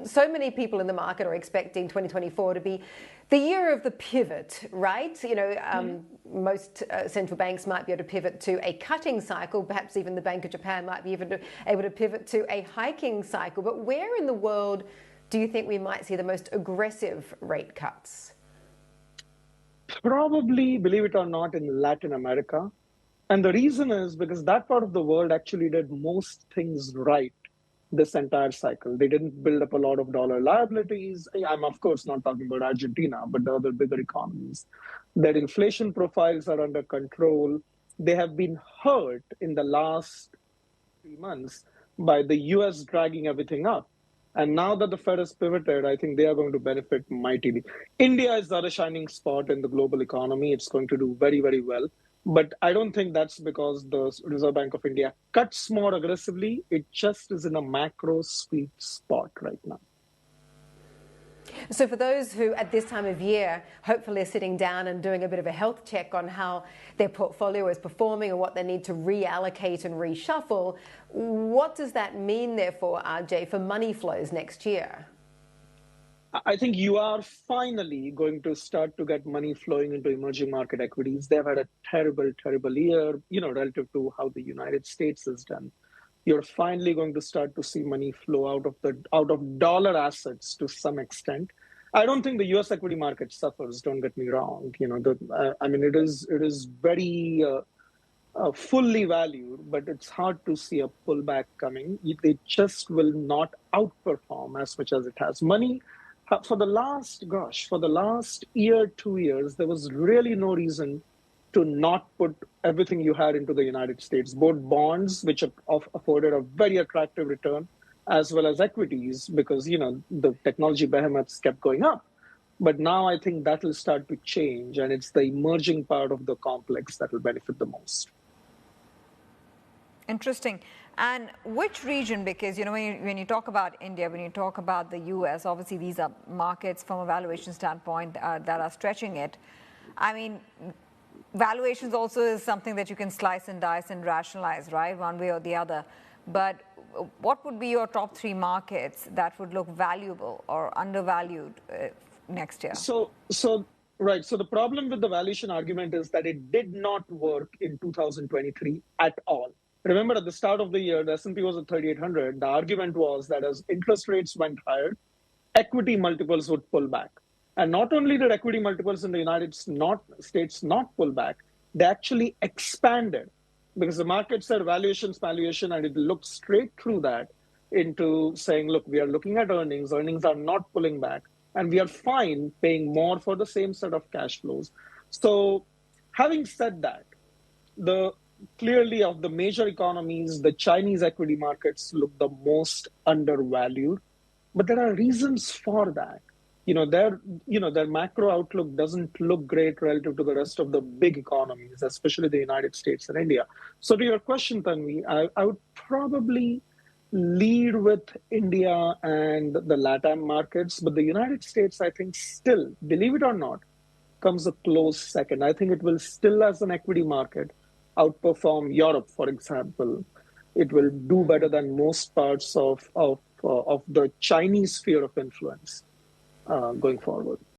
So many people in the market are expecting 2024 to be the year of the pivot, right? Most central banks might be able to pivot to a cutting cycle. Perhaps even the Bank of Japan might be even able to pivot to a hiking cycle. But where in the world do you think we might see the most aggressive rate cuts? Probably, believe it or not, in Latin America. And the reason is because that part of the world actually did most things right this entire cycle. They didn't build up a lot of dollar liabilities. I'm, of course, not talking about Argentina, but the other bigger economies. Their inflation profiles are under control. They have been hurt in the last 3 months by the US dragging everything up. And now that the Fed has pivoted, I think they are going to benefit mightily. India is the other shining spot in the global economy. It's going to do very, very well. But I don't think that's because the Reserve Bank of India cuts more aggressively. It just is in a macro sweet spot right now. So for those who at this time of year hopefully are sitting down and doing a bit of a health check on how their portfolio is performing and what they need to reallocate and reshuffle, what does that mean therefore, Ajay, for money flows next year? I think you are finally going to start to get money flowing into emerging market equities. They've had a terrible, terrible year, relative to how the United States has done. You're finally going to start to see money flow out of dollar assets to some extent. I don't think the U.S. equity market suffers. Don't get me wrong. It is very fully valued, but it's hard to see a pullback coming. It just will not outperform as much as it has. Money for the last year, 2 years, there was really no reason to not put everything you had into the United States, both bonds, which afforded a very attractive return, as well as equities, because, the technology behemoths kept going up. But now I think that will start to change, and it's the emerging part of the complex that will benefit the most. Interesting. And which region, because, when you talk about India, when you talk about the US, obviously these are markets from a valuation standpoint that are stretching it. I mean, valuations also is something that you can slice and dice and rationalize, right, one way or the other. But what would be your top 3 markets that would look valuable or undervalued next year? So the problem with the valuation argument is that it did not work in 2023 at all. Remember, at the start of the year, the S&P was at 3,800. The argument was that as interest rates went higher, equity multiples would pull back. And not only did equity multiples in the United States not pull back, they actually expanded because the market said valuation, and it looked straight through that into saying, look, we are looking at earnings. Earnings are not pulling back, and we are fine paying more for the same set of cash flows. So having said that, clearly of the major economies, the Chinese equity markets look the most undervalued, but there are reasons for that. Their macro outlook doesn't look great relative to the rest of the big economies, especially the United States and India. So to your question, Tanvi, I would probably lead with India and the LATAM markets, but the United States, I think still, believe it or not, comes a close second. I think it will still, as an equity market, outperform Europe, for example. It will do better than most parts of the Chinese sphere of influence going forward.